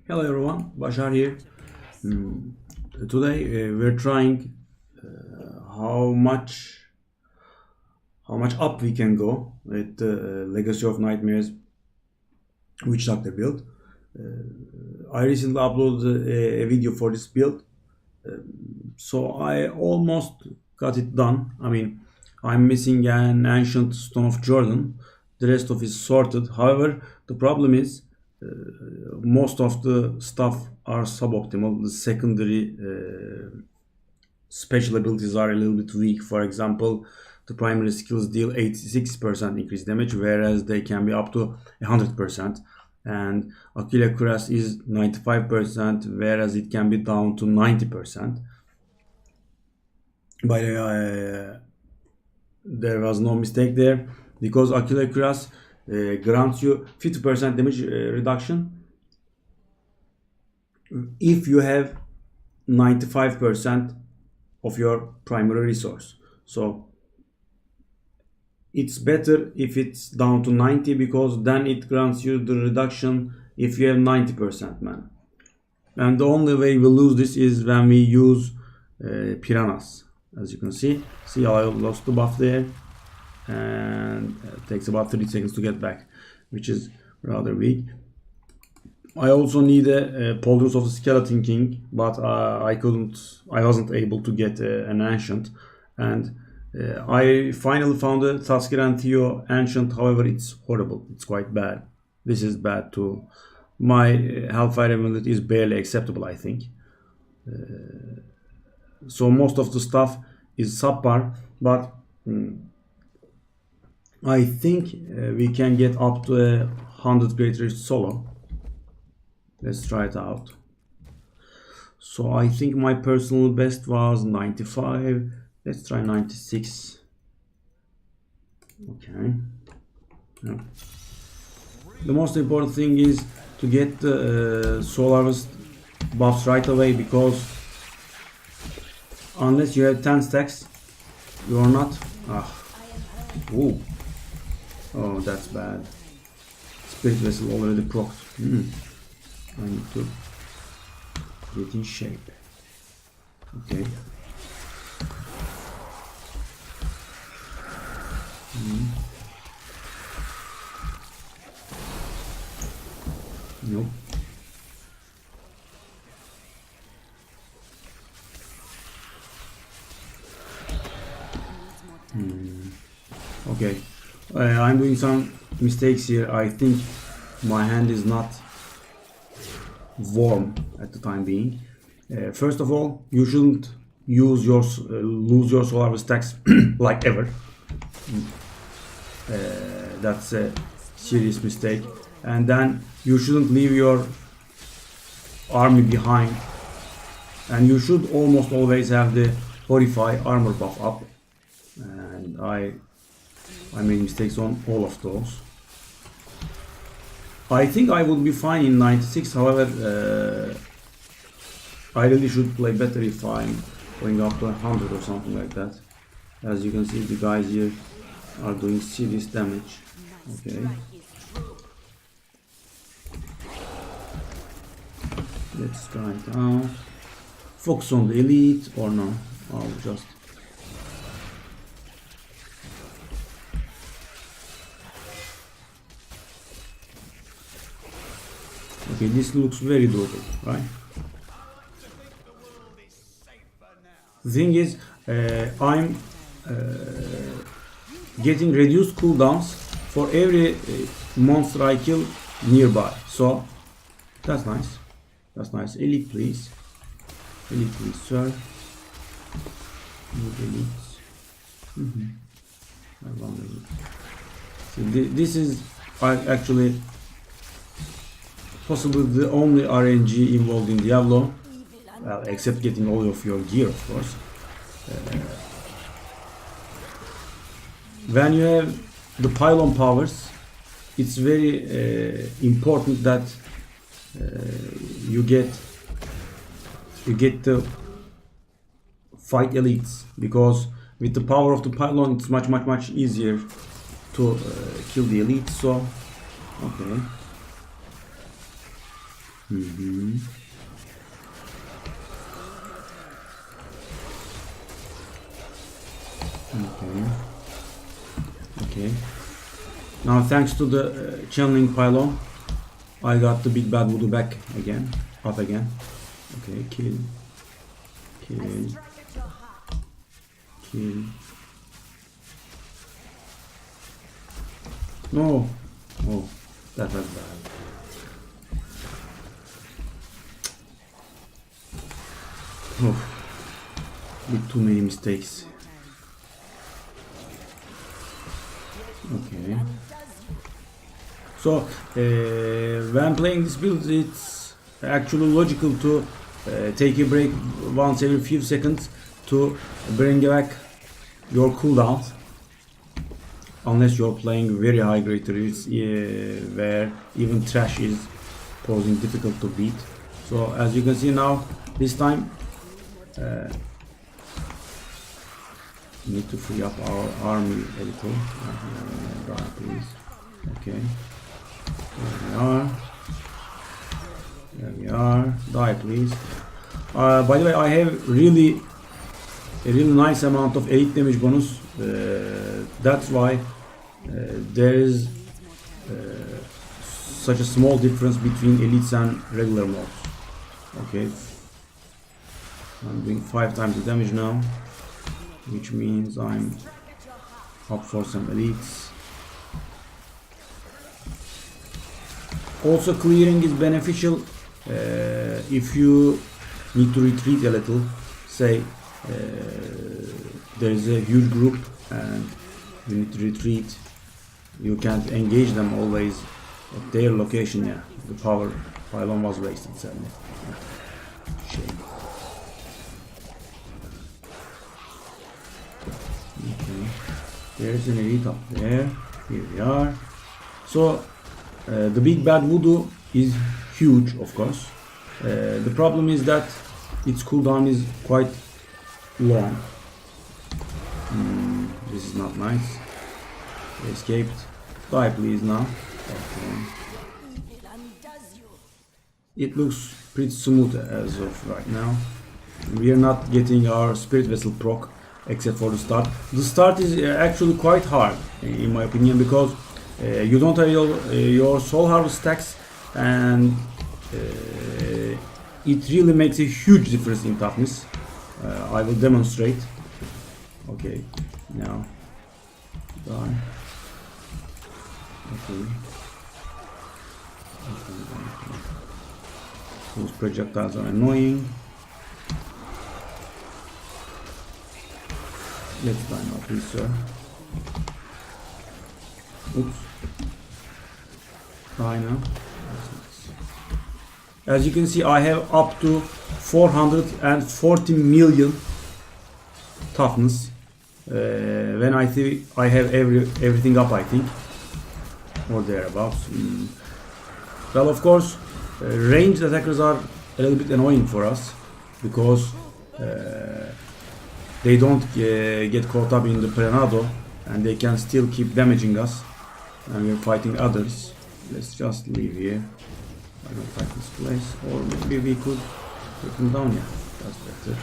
Hello everyone, Bashar here. Today we're trying how much up we can go with the Legacy of Nightmares Witch Doctor build. I recently uploaded a video for this build, so I almost got it done. I mean, I'm missing an ancient Stone of Jordan. The rest of it is sorted. However, the problem is most of the stuff are suboptimal. The secondary special abilities are a little bit weak. For example, the primary skills deal 86% increased damage, whereas they can be up to 100%. And Aquila Cuirass is 95%, whereas it can be down to 90%. By the way, there was no mistake there, because Aquila Cuirass grants you 50% damage reduction if you have 95% of your primary resource. So it's better if it's down to 90, because then it grants you the reduction if you have 90%, man. And the only way we lose this is when we use piranhas. As you can see, I lost the buff there, and it takes about 30 seconds to get back, which is rather weak. I also need a Pauldrons of the Skeleton King, but I wasn't able to get an ancient, and I finally found a Tusker and Theo ancient. However, it's horrible. It's quite bad. This is bad too. My Hellfire Amulet is barely acceptable, I think. So most of the stuff is subpar, but I think we can get up to 100 Great Rage solo. Let's try it out. So I think my personal best was 95. Let's try 96. Okay. Yeah. The most important thing is to get the Soul Harvest buffs right away, because unless you have 10 stacks, you are not. Ooh. Oh, that's bad. Spirit Vessel already procced. I need to get in shape. Okay. Nope. Okay. I'm doing some mistakes here. I think my hand is not warm at the time being. First of all, you shouldn't use your lose your Soul Harvest stacks like ever. That's a serious mistake. And then you shouldn't leave your army behind, and you should almost always have the Horrify armor buff up, and I made mistakes on all of those. I think I would be fine in 96. However, I really should play better if I'm going up to 100 or something like that. As you can see, the guys here are doing serious damage. Okay. Let's try it out. Focus on the elite, or no? I'll just. Okay, this looks very doable, right? The thing is, I'm getting reduced cooldowns for every monster I kill nearby. So that's nice. That's nice. Elite, please. Elite, please, sir. Elites. I want elite. So this is actually possibly the only RNG involved in Diablo, well, except getting all of your gear, of course. When you have the pylon powers, it's very important that you get to fight elites, because with the power of the pylon, it's much easier to kill the elites. So, okay. Okay. Now thanks to the channeling pylon, I got the big bad voodoo back again. Up again. Okay, kill. No. Oh, that was bad. Oh, with too many mistakes. Okay. So when playing this build, it's actually logical to take a break once every few seconds to bring back your cooldowns. Unless you're playing very high grade turrets where even trash is posing difficult to beat. So as you can see now, this time we need to free up our army a little. Right, please. Okay. There we are. Die, please. By the way, I have a really nice amount of 8 damage bonus. That's why there is such a small difference between elites and regular mobs. Okay. I'm doing 5 times the damage now, which means I'm up for some elites. Also, clearing is beneficial if you need to retreat a little. Say there is a huge group and you need to retreat. You can't engage them always at their location. Yeah, the power pylon was wasted sadly. Yeah. Shame. Okay, there's an elite up there. Here we are. So the big bad voodoo is huge, of course. The problem is that its cooldown is quite long. This is not nice. Escaped. Die please now. Okay. It looks pretty smooth as of right now. We are not getting our spirit vessel proc except for the start. The start is actually quite hard in my opinion, because you don't have your soul harvest stacks, and it really makes a huge difference in toughness. I will demonstrate. Okay, now die. Okay. Those projectiles are annoying. Let's die now, please, sir. Oops. Die now. As you can see, I have up to 440 million toughness. When I think I have everything up, I think, or thereabouts. Well, of course, ranged attackers are a little bit annoying for us, because they don't get caught up in the Prenado, and they can still keep damaging us, and we're fighting others. Let's just leave here. I don't like this place, or maybe we could take them down. Yeah, that's better.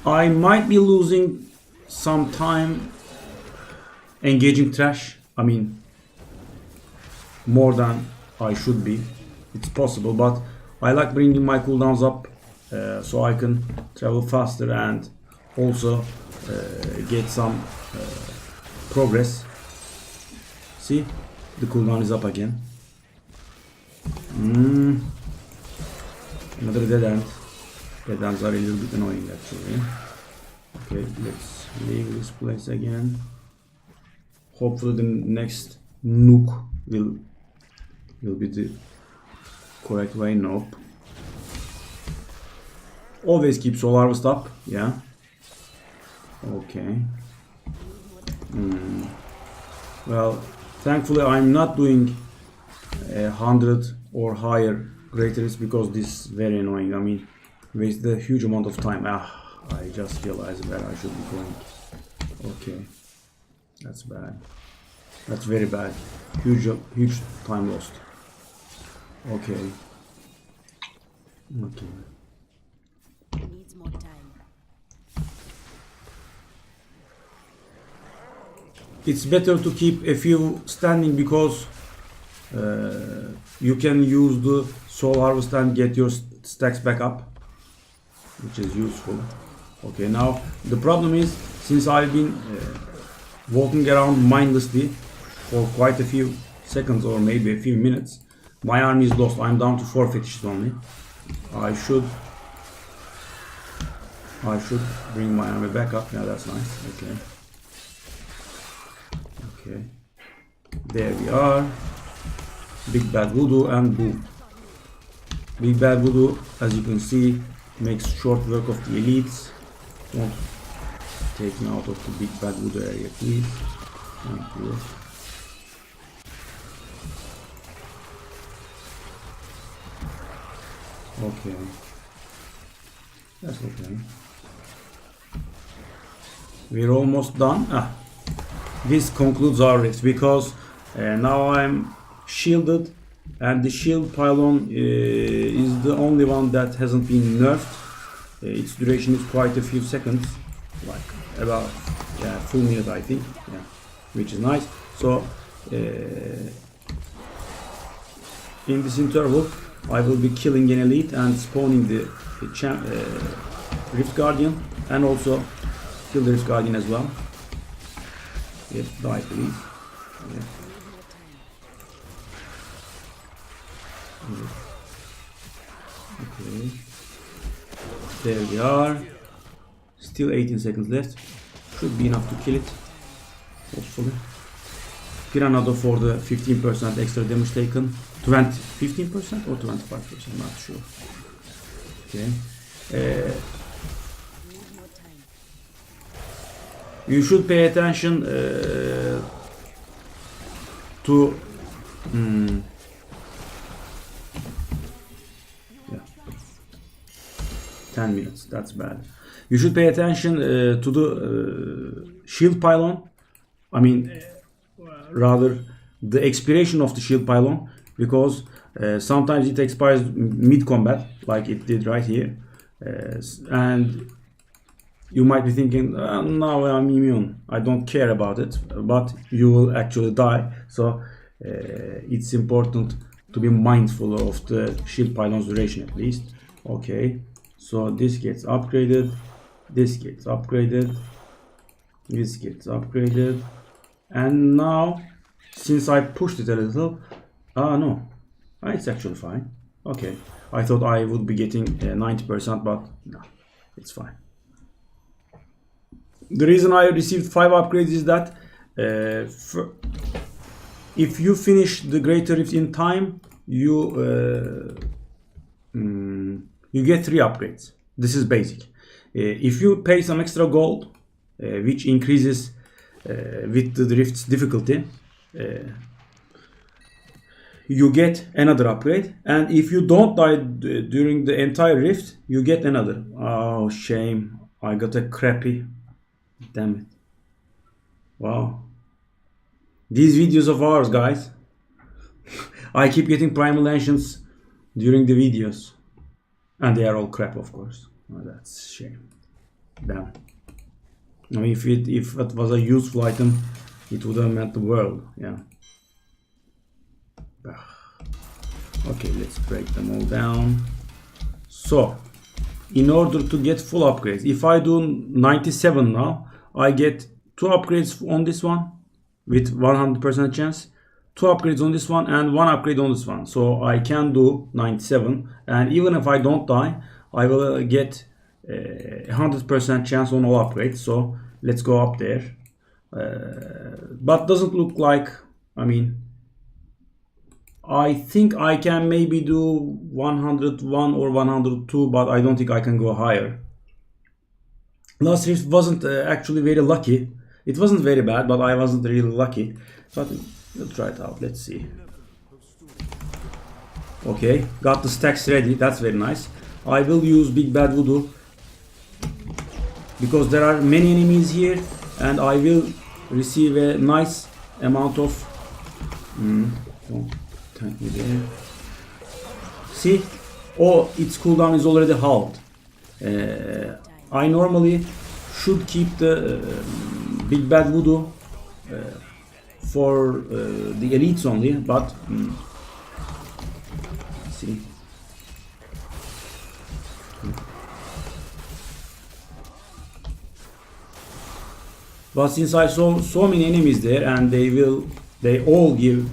I might be losing some time engaging trash. I mean, more than I should be. It's possible, but I like bringing my cooldowns up so I can travel faster and also get some progress. See, the cooldown is up again. Another dead end. Dead ends are a little bit annoying actually. Okay, let's leave this place again. Hopefully the next nuke will be the correct way. Nope. Always keep soul harvest up. Yeah. Okay. Well, thankfully I'm not doing 100 or higher greaters, because this is very annoying. I mean, waste a huge amount of time. I just realized where I should be going. Okay, that's bad. That's very bad. Huge time lost. Okay. Okay. Needs more time. It's better to keep a few standing because you can use the soul harvest and get your stacks back up, which is useful. Okay, now the problem is, since I've been walking around mindlessly for quite a few seconds or maybe a few minutes, my army is lost. I'm down to 4 fetishes only. I should bring my army back up. Yeah, that's nice. Okay. Okay. There we are. Big Bad Voodoo and boom. Big Bad Voodoo, as you can see, makes short work of the elites. Don't take me out of the Big Bad Voodoo area, please. Thank you. Okay. That's okay. We're almost done. This concludes our race because now I'm shielded and the shield pylon is the only one that hasn't been nerfed. Its duration is quite a few seconds, like about full minute I think, which is nice. So in this interval I will be killing an elite and spawning the Rift Guardian, and also kill the Rift Guardian as well. Yes, die please. Yeah. Okay. There we are. Still 18 seconds left. Should be enough to kill it. Hopefully. Granado for the 15% extra damage taken. 15% or 25%, not sure. Okay. You should pay attention to 10 minutes, that's bad. You should pay attention to the shield pylon. I mean, rather the expiration of the shield pylon, because sometimes it expires mid-combat, like it did right here. And you might be thinking, now I'm immune, I don't care about it, but you will actually die. So it's important to be mindful of the shield pylon's duration at least. Okay, so this gets upgraded, this gets upgraded, this gets upgraded, and now since I pushed it a little, no, it's actually fine. Okay, I thought I would be getting 90%, but no, it's fine. The reason I received 5 upgrades is that if you finish the Greater Rift in time, you get 3 upgrades. This is basic. If you pay some extra gold, which increases with the rift's difficulty, you get another upgrade. And if you don't die during the entire rift, you get another. Oh, shame. I got a crappy. Damn it. Wow. These videos of ours, guys. I keep getting primal ancients during the videos. And they are all crap, of course. Oh, that's a shame. Damn. I mean, if it was a useful item, it would have meant the world. Yeah. Okay, let's break them all down. So, in order to get full upgrades, if I do 97 now, I get 2 upgrades on this one with 100% chance, 2 upgrades on this one, and 1 upgrade on this one. So I can do 97, and even if I don't die, I will get 100% chance on all upgrades. So let's go up there. But doesn't look like, I mean, I think I can maybe do 101 or 102, but I don't think I can go higher. Last rift wasn't actually very lucky. It wasn't very bad, but I wasn't really lucky. But we'll try it out. Let's see. Okay, got the stacks ready. That's very nice. I will use Big Bad Voodoo because there are many enemies here, and I will receive a nice amount of. Don't tank me there. See? Oh, its cooldown is already halved. I normally should keep the Big Bad Voodoo for the elites only, but see. But since I saw so many enemies there and they all give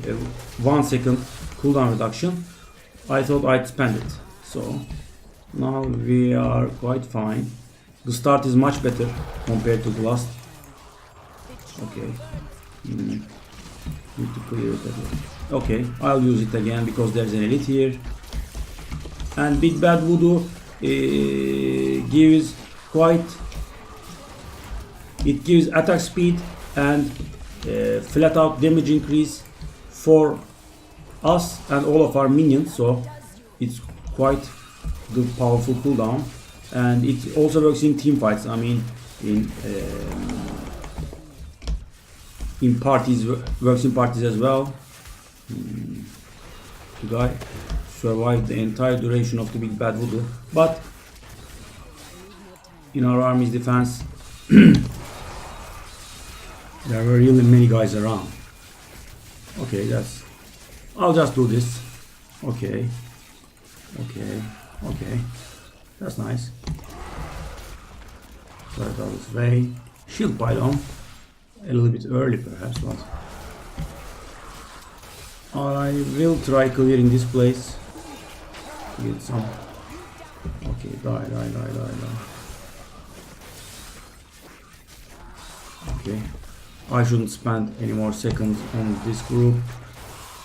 1 second cooldown reduction, I thought I'd spend it. So now we are quite fine. The start is much better compared to the last. Okay. Need to clear it again. Okay, I'll use it again because there's an elite here. And Big Bad Voodoo gives quite. It gives attack speed and flat out damage increase for us and all of our minions, so it's quite the powerful cooldown, and it also works in team fights. I mean, in parties, works in parties as well. The guy survived the entire duration of the Big Bad Voodoo, but in our army's defense, there were really many guys around. Okay, I'll just do this. Okay. That's nice. Start out this way. Shield pylon. A little bit early perhaps, but I will try clearing this place. Get some. Okay, die. Okay. I shouldn't spend any more seconds on this group.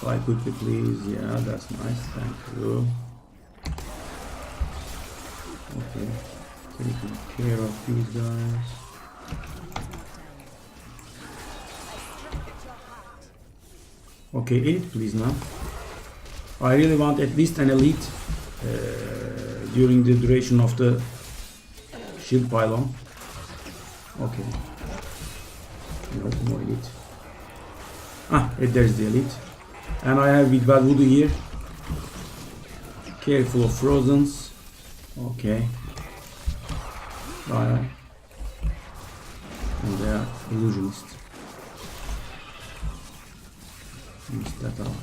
Die quickly, please. Yeah, that's nice. Thank you. Okay. Taking care of these guys. Okay, elite, please now. I really want at least an elite during the duration of the shield pylon. Okay. No more elite. There's the elite. And I have Big Bad Voodoo here. Careful of frozens. Okay. And they are illusionists. Missed that out.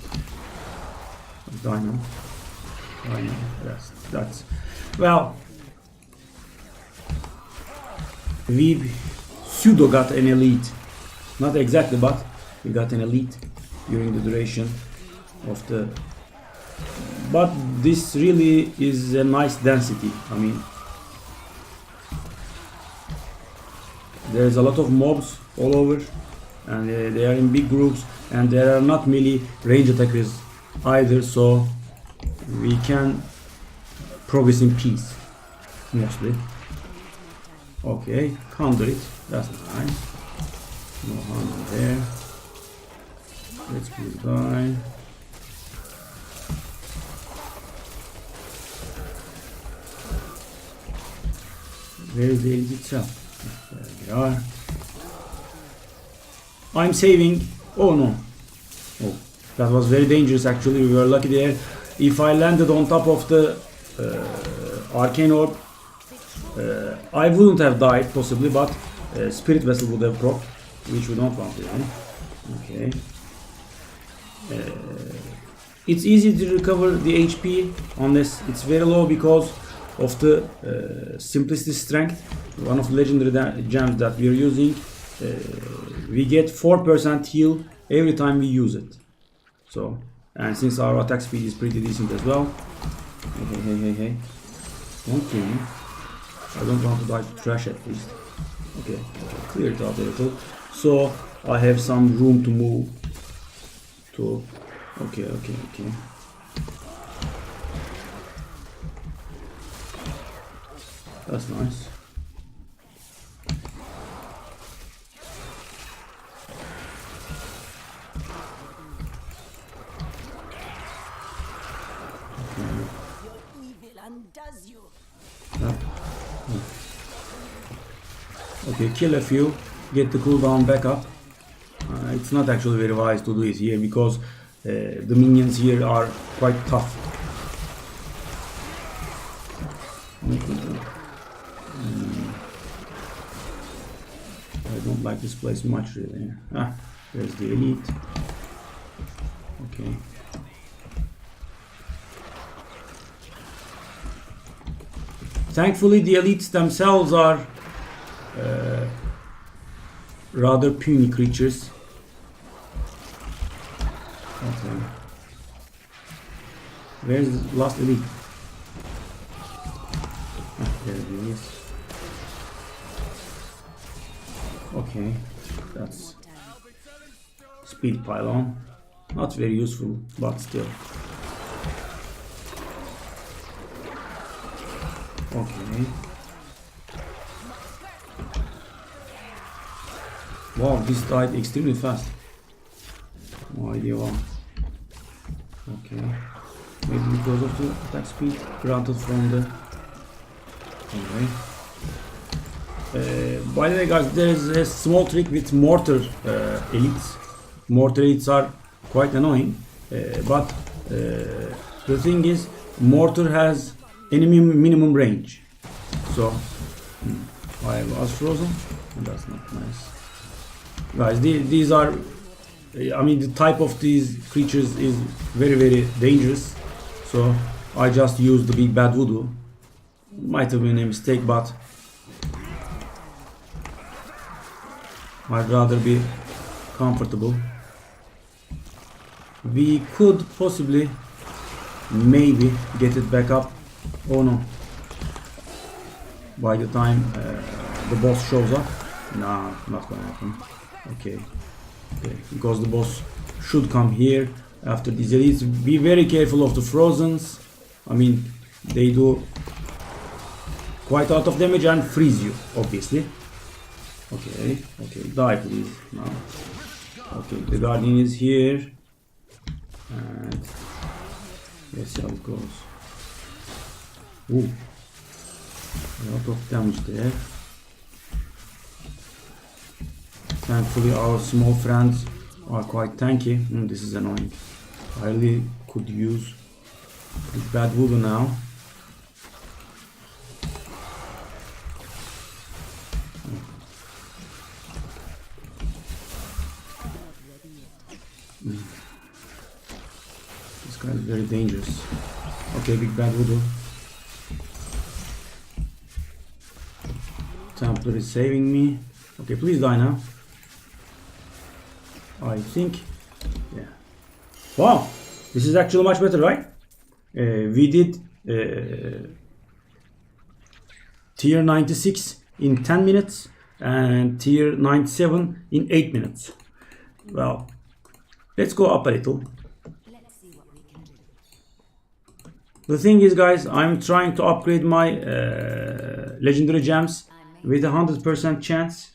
Dynamo. That's well. We pseudo got an elite. Not exactly, but we got an elite during the duration of the. But this really is a nice density. I mean, there's a lot of mobs all over, and they are in big groups, and there are not melee range attackers either, so we can progress in peace mostly. Okay, counter it. That's nice. No harm in there. Let's please die. Where is the elite itself? There we are. I'm saving. Oh no. Oh, that was very dangerous actually. We were lucky there. If I landed on top of the arcane orb, I wouldn't have died possibly, but spirit vessel would have proc, which we don't want to do. Okay. It's easy to recover the HP unless it's very low because of the simplicity strength. One of the legendary gems that we are using, we get 4% heal every time we use it. So, and since our attack speed is pretty decent as well. Hey. Don't kill me. I don't want to die to trash at least. Okay, clear it out a little. So I have some room to move to. Okay. That's nice. Okay, kill a few, get the cooldown back up. It's not actually very wise to do it here because the minions here are quite tough. I don't like this place much really. Ah, there's the elite. Okay. Thankfully, the elites themselves are rather puny creatures. Okay. Where's the last elite? Ah, there it is. Okay, that's speed pylon. Not very useful, but still. Okay. Wow, this died extremely fast. No idea why. Okay. Maybe because of the attack speed granted from the... Anyway. By the way guys, there is a small trick with mortar elites. Mortar elites are quite annoying. But the thing is, mortar has enemy minimum range. So, I was frozen. That's not nice. Guys, these are... I mean, the type of these creatures is very, very dangerous. So, I just used the big bad voodoo. Might have been a mistake, but I'd rather be comfortable. We could possibly, maybe, get it back up. Oh no. By the time the boss shows up. Nah, not gonna happen. Okay. Because the boss should come here after these elites. Be very careful of the frozens. I mean, they do quite a lot of damage and freeze you, obviously. Okay, die please now. Okay, the guardian is here. And let's see how it goes. Ooh. A lot of damage there. Thankfully our small friends are quite tanky. This is annoying. I really could use this bad voodoo now. This guy is very dangerous. Okay, big bad voodoo. Templar is saving me. Okay, please die now. I think, yeah. Wow, this is actually much better, right? We did tier 96 in 10 minutes and tier 97 in 8 minutes. Well, let's go up a little. The thing is, guys, I'm trying to upgrade my legendary gems with 100% chance.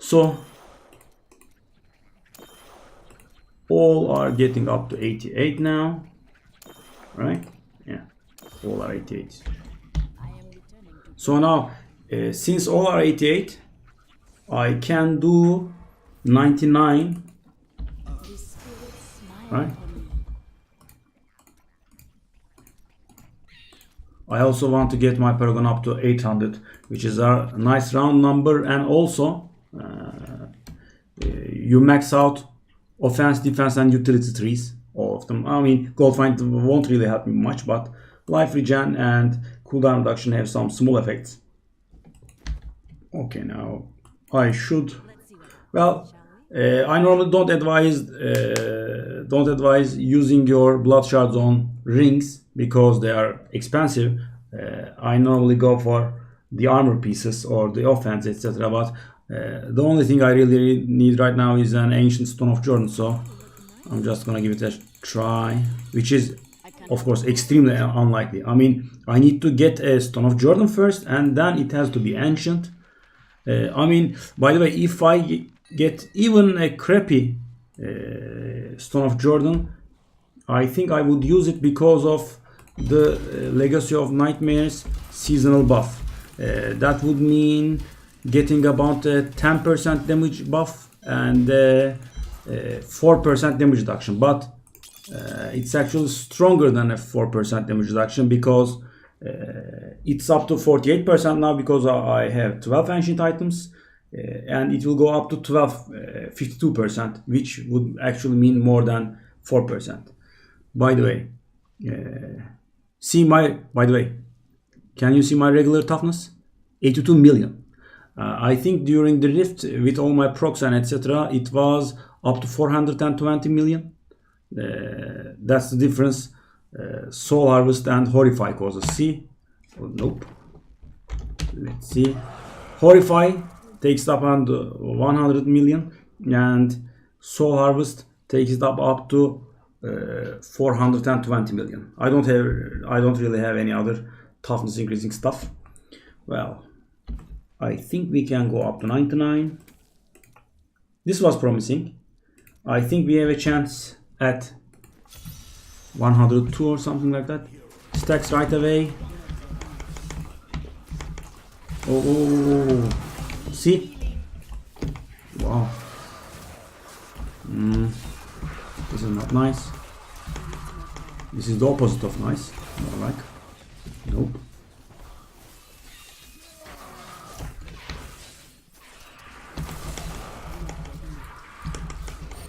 So all are getting up to 88 now, right? Yeah, all are 88. So now, since all are 88, I can do 99, right? I also want to get my paragon up to 800, which is a nice round number, and also you max out offense, defense, and utility trees, all of them. I mean, gold find won't really help me much, but life regen and cooldown reduction have some small effects. Okay, now I should. Well, I normally don't advise using your blood shards on rings because they are expensive. I normally go for the armor pieces or the offense, etc. But the only thing I really need right now is an ancient stone of Jordan, so I'm just gonna give it a try, which is of course extremely unlikely. I mean, I need to get a stone of Jordan first, and then it has to be ancient. I mean, by the way, if I get even a crappy stone of Jordan, I think I would use it because of the Legacy of Nightmares seasonal buff. That would mean getting about a 10% damage buff and 4% damage reduction, but it's actually stronger than a 4% damage reduction because It's up to 48% now because I have 12 ancient items, and it will go up to 52%, which would actually mean more than 4%. By the way, can you see my regular toughness? 82 million. I think during the rift with all my procs and etc. it was up to 420 million. That's the difference. Soul Harvest and Horrify causes. See? Oh, nope. Let's see. Horrify takes it up on 100 million, and Soul Harvest takes it up to 420 million. I don't really have any other toughness increasing stuff. Well, I think we can go up to 99. This was promising. I think we have a chance at 102 or something like that. Stacks right away. Oh, see? Wow. This is not nice. This is the opposite of nice. More like. Nope.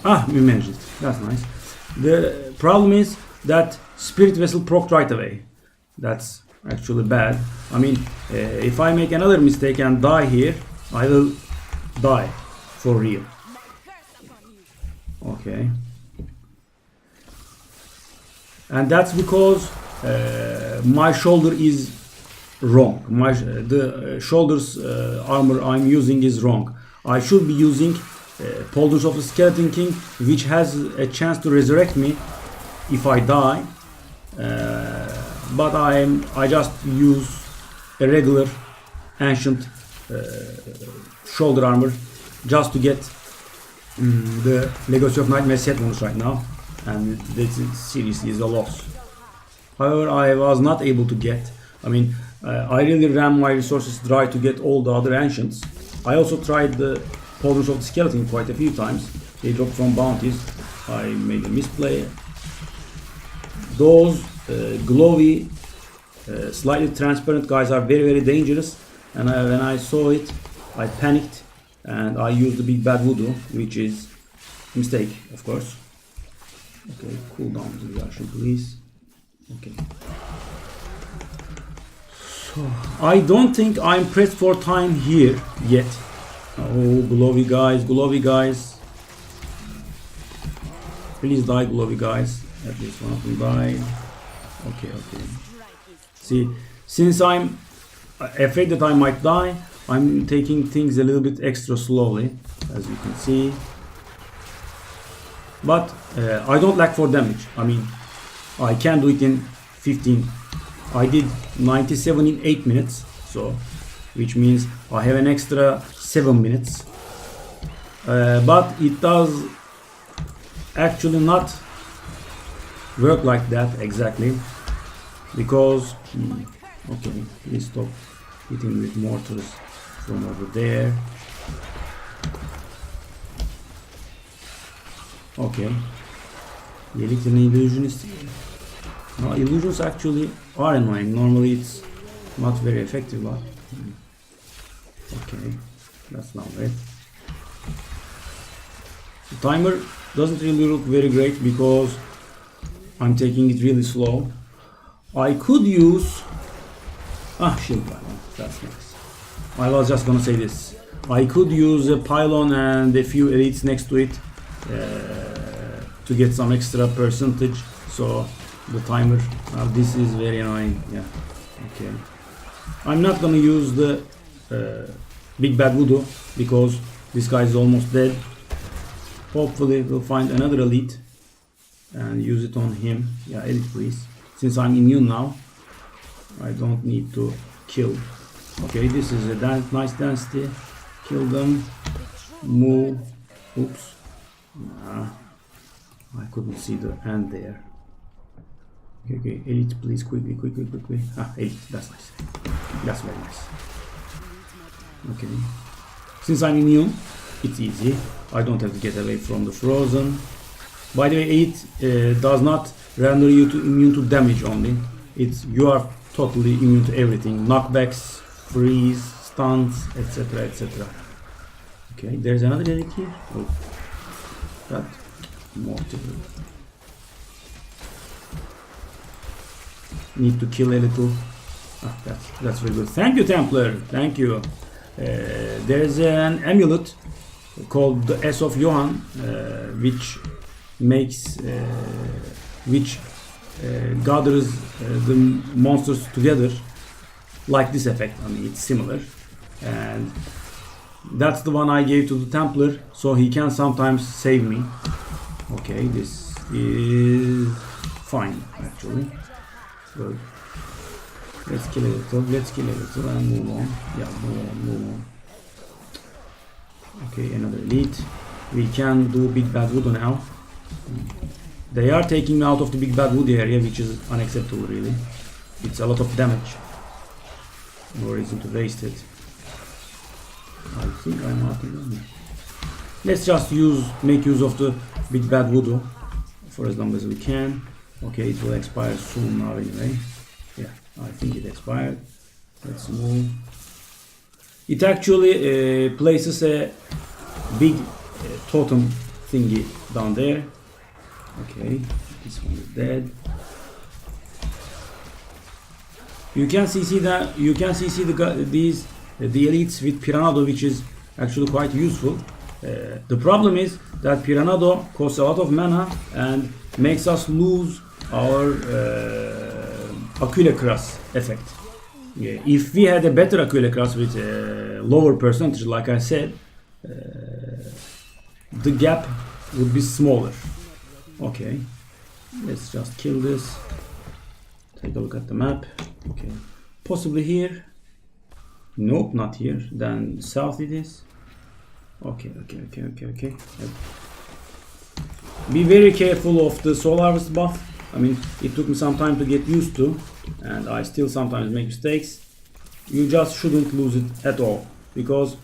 Ah, we managed it. That's nice. The problem is that Spirit Vessel procced right away. That's actually bad. I mean, if I make another mistake and die here, I will die for real. Okay. And that's because my shoulder is wrong. The shoulder's armor I'm using is wrong. I should be using Polders of the Skeleton King, which has a chance to resurrect me if I die. But I just use a regular ancient shoulder armor just to get the Legacy of Nightmare set bonus right now, and this seriously is a loss. However, I was not able to get. I mean, I really ran my resources dry to get all the other ancients. I also tried the Polders of the Skeleton quite a few times. They dropped from bounties. I made a misplay. Those glowy, slightly transparent guys are very, very dangerous. And when I saw it, I panicked and I used the big bad voodoo, which is a mistake, of course. Okay, cool down the reaction, please. Okay. So I don't think I'm pressed for time here yet. Oh, glowy guys, glowy guys. Please die, glowy guys. At least one of them died. Okay, okay. See, since I'm afraid that I might die, I'm taking things a little bit extra slowly, as you can see. But I don't lack for damage. I mean, I can do it in 15. I did 97 in 8 minutes, so which means I have an extra 7 minutes. But it does actually not work like that exactly, because okay, please stop hitting with mortars from over there. Okay, the little illusionist. No, illusions actually are annoying. Normally it's not very effective, but okay, that's not it. The timer doesn't really look very great because I'm taking it really slow. I could use shield pylon. That's nice. I was just gonna say this. I could use a pylon and a few elites next to it to get some extra percentage. So the timer. This is very annoying. Yeah. Okay. I'm not gonna use the big bad voodoo because this guy is almost dead. Hopefully we'll find another elite and use it on him. Yeah, elite please. Since I'm immune now, I don't need to kill. Okay, this is a nice density. Kill them. Move. Oops. Nah, I couldn't see the end there. Okay, okay, elite please, quickly, quickly, quickly. Elite, that's nice. That's very nice. Okay. Since I'm immune, it's easy. I don't have to get away from the frozen. By the way, it does not render you immune to damage only. You are totally immune to everything. Knockbacks, freeze, stuns, etc. etc. Okay, there's another relic here. Oh, that multiple. Need to kill a little. Ah, that's very good. Thank you, Templar. Thank you. There's an amulet called the S of Johann, which makes gathers the monsters together like this effect. I mean, it's similar, and that's the one I gave to the Templar, so he can sometimes save me. Okay, this is fine actually. Good. Let's kill a little. Let's kill a little and move on. Yeah, move on. Okay, another elite. We can do Big Bad Voodoo now. They are taking me out of the Big Bad Voodoo area, which is unacceptable really. It's a lot of damage. No reason to waste it. I think I'm out of them. Let's just make use of the Big Bad Voodoo for as long as we can. Okay, it will expire soon now anyway. Yeah, I think it expired. Let's move. It actually places a big totem thingy down there. Okay, this one is dead. You can see that the elites with Piranado, which is actually quite useful. The problem is that Piranado costs a lot of mana and makes us lose our Aquila Cross effect. Yeah, if we had a better Aquila Cross with a lower percentage, like I said, the gap would be smaller. Okay, let's just kill this. Take a look at the map. Okay, possibly here. Nope, not here. Then south it is. Okay. Be very careful of the soul harvest buff. I mean, it took me some time to get used to, and I still sometimes make mistakes. You just shouldn't lose it at all, because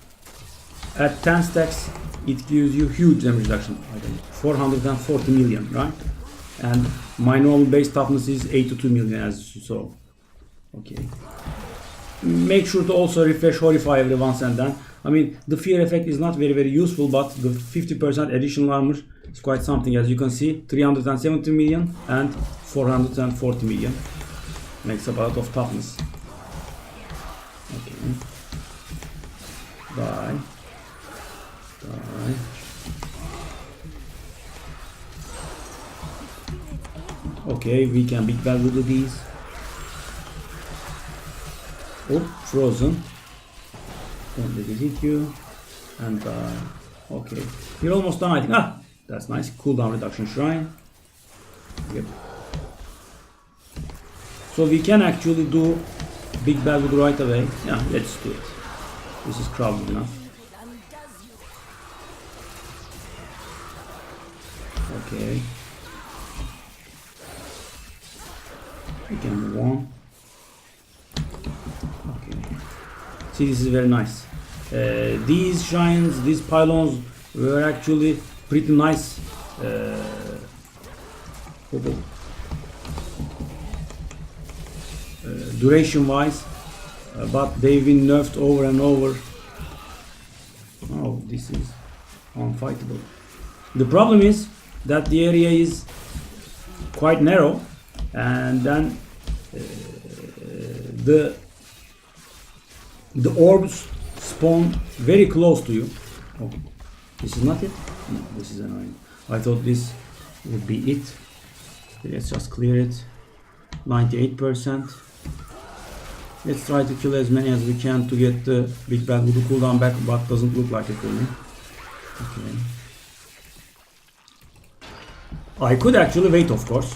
at 10 stacks it gives you huge damage reduction. I think 440 million, right? And my normal base toughness is 82 million, as you saw. Okay. Make sure to also refresh Horrify every once and then. I mean, the fear effect is not very useful, but the 50% additional armor is quite something. As you can see, 370 million and 440 million makes up a lot of toughness. Okay. Die. Okay, we can Big Bad Voodoo these. Oh, frozen. Don't let it hit you. And okay, you're almost done, I think. Ah, that's nice. Cooldown reduction shrine. Yep. So we can actually do Big Bad Voodoo right away. Yeah, let's do it. This is crowded enough. Okay. We can move on. Okay. See, this is very nice. These shrines, these pylons were actually pretty nice. Duration wise, but they've been nerfed over and over. Oh, this is unfightable. The problem is that the area is quite narrow, and then the orbs spawn very close to you. Oh, this is not it? No, this is annoying. I thought this would be it. Let's just clear it. 98%. Let's try to kill as many as we can to get the Big Bad Voodoo cooldown back, but doesn't look like it for me. Okay. I could actually wait, of course,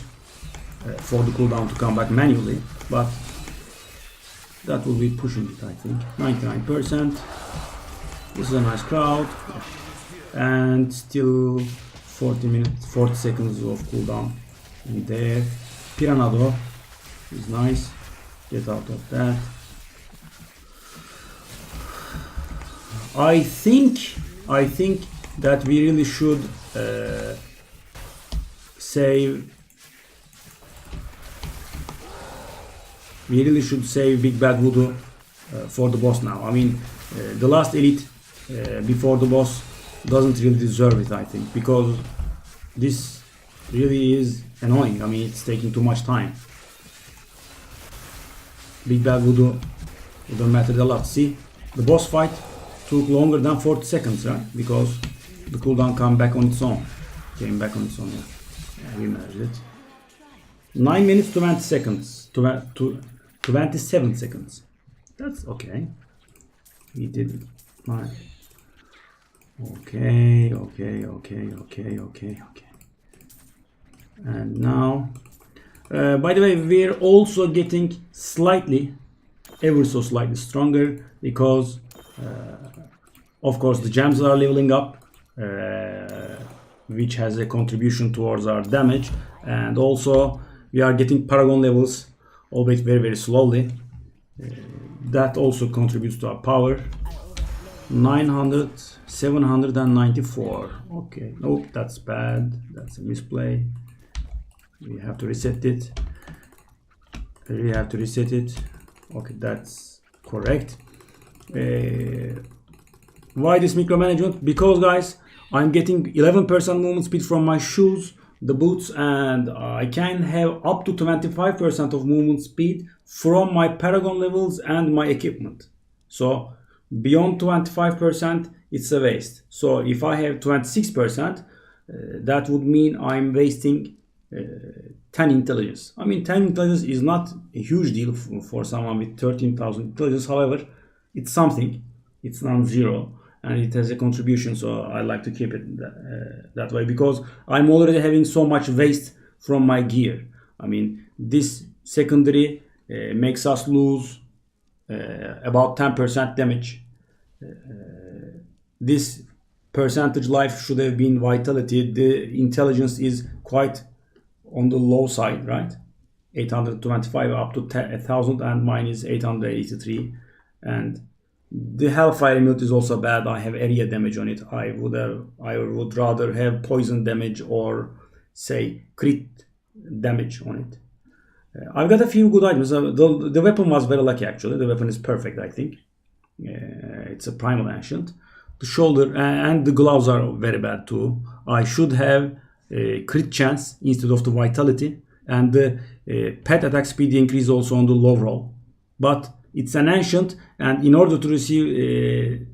for the cooldown to come back manually, but that will be pushing it, I think. 99%. This is a nice crowd, and still 40 seconds of cooldown in there. Piranado is nice. Get out of that. I think that we really should save we really should save Big Bad Voodoo for the boss now. I mean, the last elite before the boss doesn't really deserve it, I think, because this really is annoying. I mean, it's taking too much time. Big Bad Voodoo wouldn't matter a lot. See, the boss fight took longer than 40 seconds, right? Because the cooldown came back on its own. Yeah, we managed it. 9 minutes 20 seconds. 27 seconds. That's okay. We did it. Right. Okay. And now, by the way, we're also getting ever so slightly stronger because, of course, the gems are leveling up, which has a contribution towards our damage, and also we are getting paragon levels, albeit very, very slowly. That also contributes to our power. 900, 794. Okay, nope, that's bad. That's a misplay. We have to reset it. Okay, that's correct. Why this micromanagement? Because, guys, I'm getting 11% movement speed from my shoes, the boots, and I can have up to 25% of movement speed from my paragon levels and my equipment. So beyond 25%, it's a waste. So if I have 26%, that would mean I'm wasting 10 intelligence. I mean, 10 intelligence is not a huge deal for someone with 13,000 intelligence. However, it's something. It's non-zero and it has a contribution, so I like to keep it that way, because I'm already having so much waste from my gear. I mean, this secondary makes us lose about 10% damage. This percentage life should have been vitality. The intelligence is quite on the low side, right? 825 up to 1000, and mine is 883. And the Hellfire amulet is also bad. I have area damage on it. I would rather have poison damage or say crit damage on it. I've got a few good items. The weapon was very lucky, actually. The weapon is perfect, I think. It's a primal ancient. The shoulder and the gloves are very bad too. I should have a crit chance instead of the vitality, and the pet attack speed increase also on the low roll. But it's an ancient, and in order to receive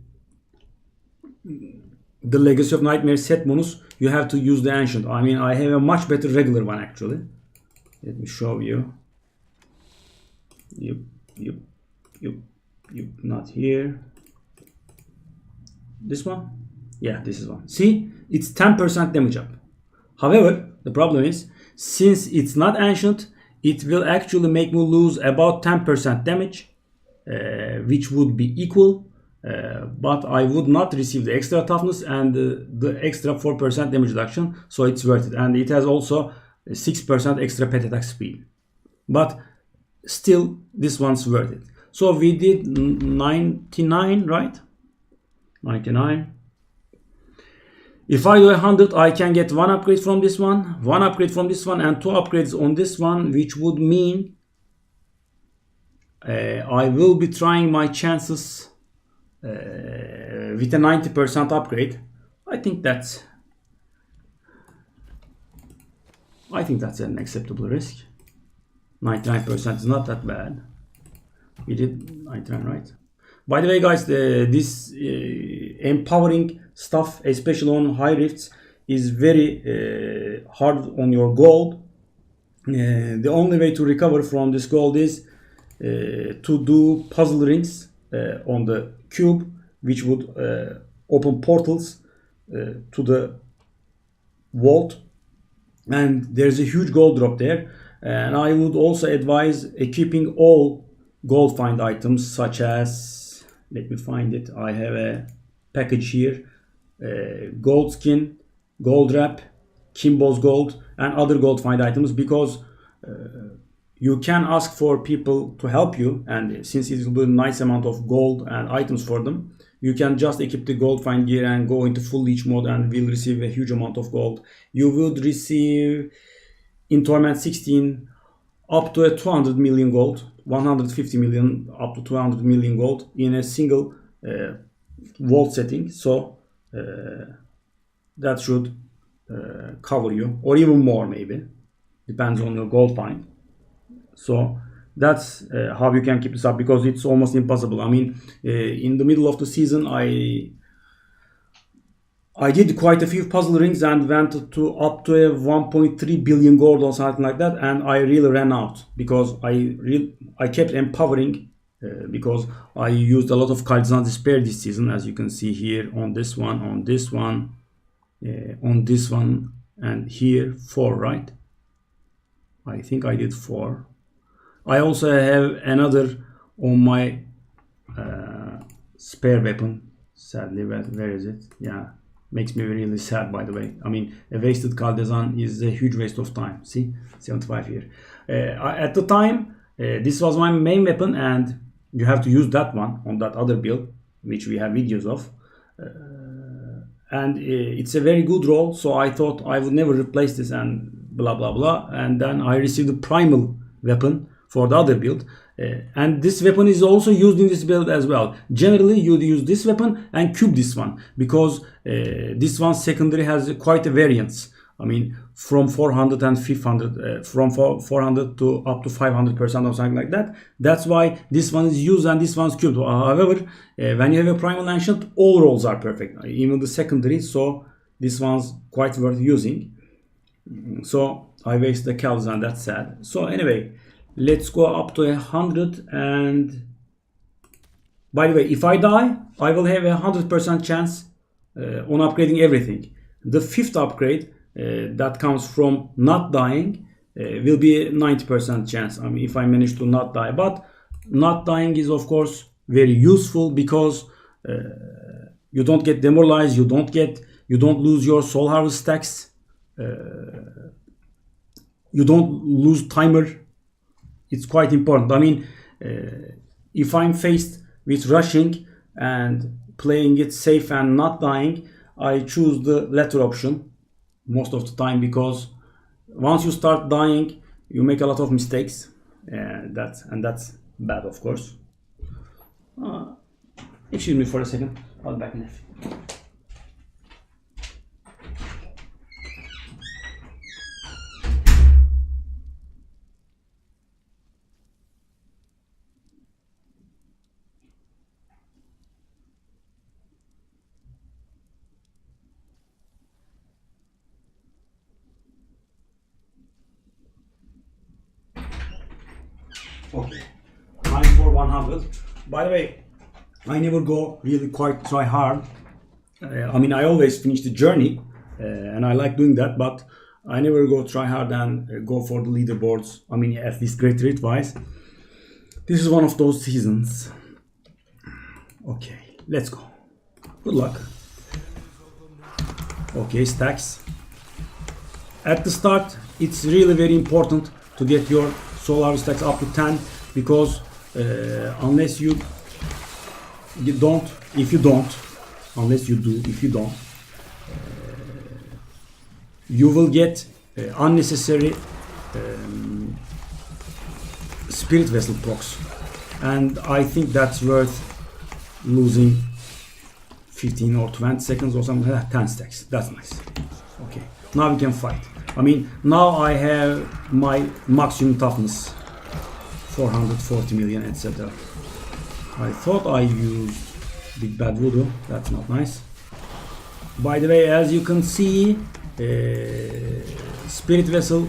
the Legacy of Nightmare set bonus, you have to use the ancient. I mean, I have a much better regular one, actually. Let me show you. Yep, not here. This one? Yeah, this is one. See, it's 10% damage up. However, the problem is, since it's not ancient, it will actually make me lose about 10% damage, which would be equal, but I would not receive the extra toughness and the extra 4% damage reduction, so it's worth it. And it has also 6% extra pet attack speed. But still, this one's worth it. So we did 99, right? 99. If I do 100, I can get one upgrade from this one, one upgrade from this one, and two upgrades on this one, which would mean I will be trying my chances with a 90% upgrade. I think that's an acceptable risk. 99% is not that bad. We did 99, right? By the way, guys, this empowering stuff, especially on high rifts, is very hard on your gold. The only way to recover from this gold is to do puzzle rings on the cube, which would open portals to the vault, and there's a huge gold drop there. And I would also advise equipping all gold find items, such as, let me find it, I have a package here, gold skin, gold wrap, Kimbo's gold, and other gold find items, because you can ask for people to help you, and since it will be a nice amount of gold and items for them, you can just equip the gold find gear and go into full leech mode and will receive a huge amount of gold. You would receive in Torment 16 up to a 200 million gold, 150 million up to 200 million gold in a single vault setting. So that should cover you, or even more maybe, depends on your gold find. So that's how you can keep this up, because it's almost impossible. I mean, in the middle of the season, I did quite a few puzzle rings and went to up to a 1.3 billion gold or something like that, and I really ran out because I kept empowering because I used a lot of Kaldizan Despair this season, as you can see here on this one, on this one, on this one, and here 4, right? I think I did 4. I also have another on my spare weapon. Sadly, where is it? Yeah, makes me really sad, by the way. I mean, a wasted Kaldizan is a huge waste of time. See, 75 here. At the time, this was my main weapon, and you have to use that one on that other build, which we have videos of. And it's a very good roll, so I thought I would never replace this and blah blah blah. And then I received a primal weapon for the other build, and this weapon is also used in this build as well. Generally you use this weapon and cube this one, because this one secondary has quite a variance. I mean, from 400 and 500, from 400 to up to 500% or something like that. That's why this one is used and this one's cubed. However, when you have a primal ancient, all rolls are perfect, even the secondary, so this one's quite worth using. So I waste the cows, and that's sad. So anyway, let's go up to 100. And by the way, if I die, I will have 100% chance on upgrading everything. The 5th upgrade that comes from not dying will be a 90% chance. I mean, if I manage to not die. But not dying is of course very useful, because you don't get demoralized, you don't lose your soul harvest stacks, you don't lose timer. It's quite important. I mean, if I'm faced with rushing and playing it safe and not dying, I choose the latter option most of the time, because once you start dying, you make a lot of mistakes, and that's bad, of course. Excuse me for a second. I'll be back in a few. Okay, time for 100. By the way, I never go really quite try hard. I mean, I always finish the journey, and I like doing that, but I never go try hard and go for the leaderboards. I mean, at least great rate wise. This is one of those seasons. Okay, let's go. Good luck. Okay, stacks. At the start, it's really very important to get your soul harvest stacks up to 10, because unless you don't, if you don't, unless you do, if you don't, you will get unnecessary spirit vessel procs, and I think that's worth losing 15 or 20 seconds or something like that. 10 stacks, that's nice. Okay, now we can fight. I mean, now I have my maximum toughness, 440 million, etc. I thought I used Big Bad Voodoo. That's not nice. By the way, as you can see, Spirit Vessel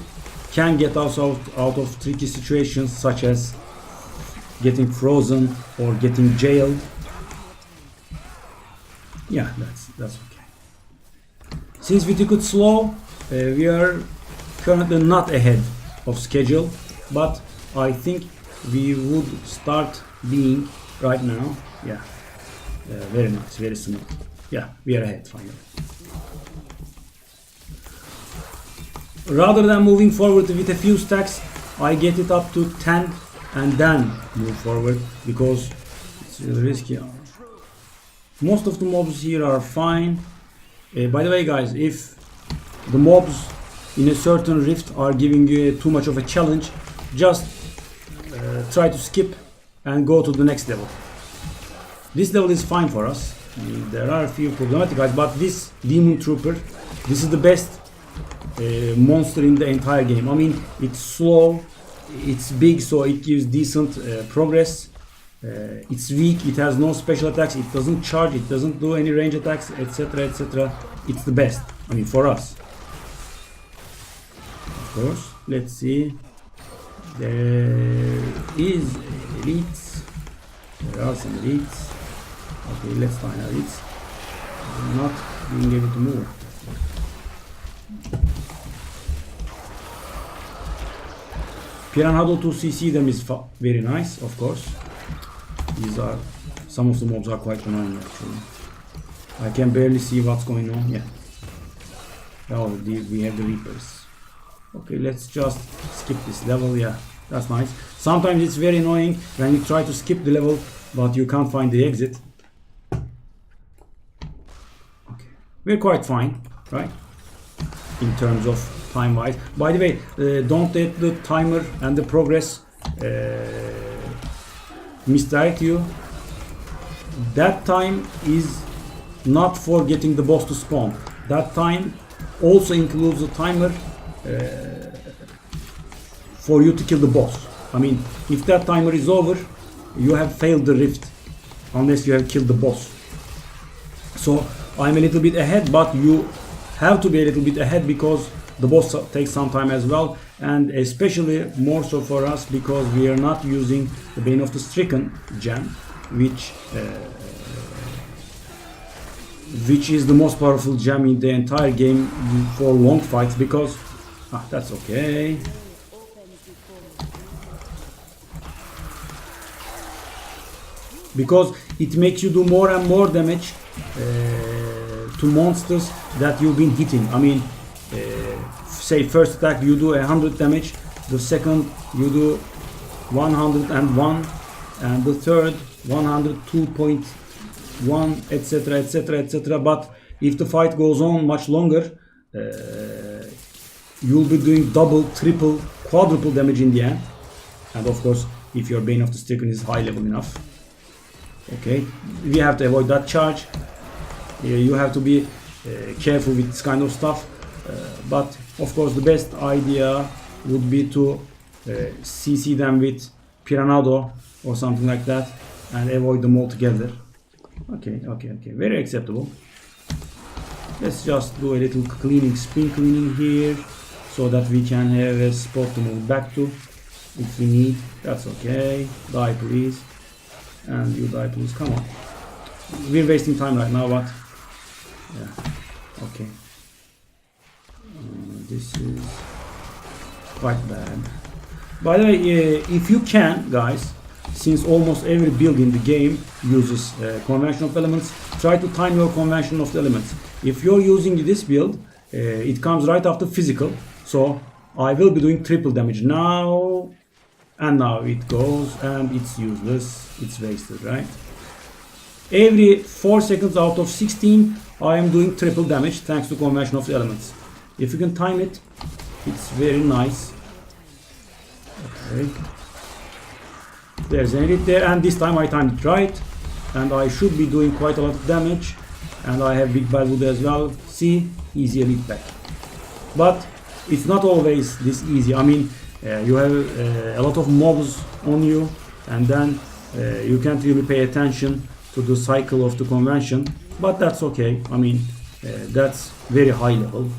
can get us out of tricky situations, such as getting frozen or getting jailed. Yeah, that's okay. Since we took it slow, we are currently not ahead of schedule, but I think we would start being right now. Yeah, very nice, very smooth. Yeah, we are ahead finally. Rather than moving forward with a few stacks, I get it up to 10 and then move forward, because it's really risky. Most of the mobs here are fine. By the way, guys, if the mobs in a certain rift are giving you too much of a challenge, just try to skip and go to the next level. This level is fine for us. I mean, there are a few problematic guys, but this Demon Trooper, this is the best monster in the entire game. I mean, it's slow, it's big, so it gives decent progress. It's weak, it has no special attacks, it doesn't charge, it doesn't do any range attacks, etc, etc. It's the best, I mean, for us. Of course, let's see. There is elites. There are some elites. Okay, let's find elites. I'm not being able to move. Piranhado to CC them is very nice, of course. These are, some of the mobs are quite annoying actually. I can barely see what's going on. Yeah. Oh, we have the Reapers. Okay, let's just skip this level. Yeah, that's nice. Sometimes it's very annoying when you try to skip the level, but you can't find the exit. Okay, we're quite fine, right? In terms of time-wise. By the way, don't let the timer and the progress misdirect you. That time is not for getting the boss to spawn. That time also includes a timer for you to kill the boss. I mean, if that timer is over, you have failed the rift unless you have killed the boss. So I'm a little bit ahead, but you have to be a little bit ahead because the boss takes some time as well, and especially more so for us because we are not using the Bane of the Stricken gem, which is the most powerful gem in the entire game for long fights. Because that's okay. Because it makes you do more and more damage to monsters that you've been hitting. I mean, say first attack you do 100 damage, the second you do 101, and the third 102.1, etc, etc, etc. But if the fight goes on much longer, you'll be doing double, triple, quadruple damage in the end. And of course, if your Bane of the Stricken is high level enough. Okay, we have to avoid that charge. You have to be careful with this kind of stuff. But of course, the best idea would be to CC them with Piranhado or something like that and avoid them altogether. Okay, very acceptable. Let's just do a little cleaning, spin cleaning here, so that we can have a spot to move back to if we need. That's okay. Die please. And you die please, come on. We're wasting time right now, but yeah, okay. This is quite bad. By the way, if you can, guys, since almost every build in the game uses conversion of elements, try to time your conversion of the elements. If you're using this build, it comes right after physical, so I will be doing triple damage now, and now it goes, and it's useless, it's wasted, right? Every 4 seconds out of 16, I am doing triple damage thanks to conversion of the elements. If you can time it, it's very nice. Okay. There's an elite there, and this time I timed it right, and I should be doing quite a lot of damage, and I have big bad wood as well. See, easy elite back. But it's not always this easy. I mean, you have a lot of mobs on you, and then you can't really pay attention to the cycle of the convention, but that's okay. I mean, that's very high level.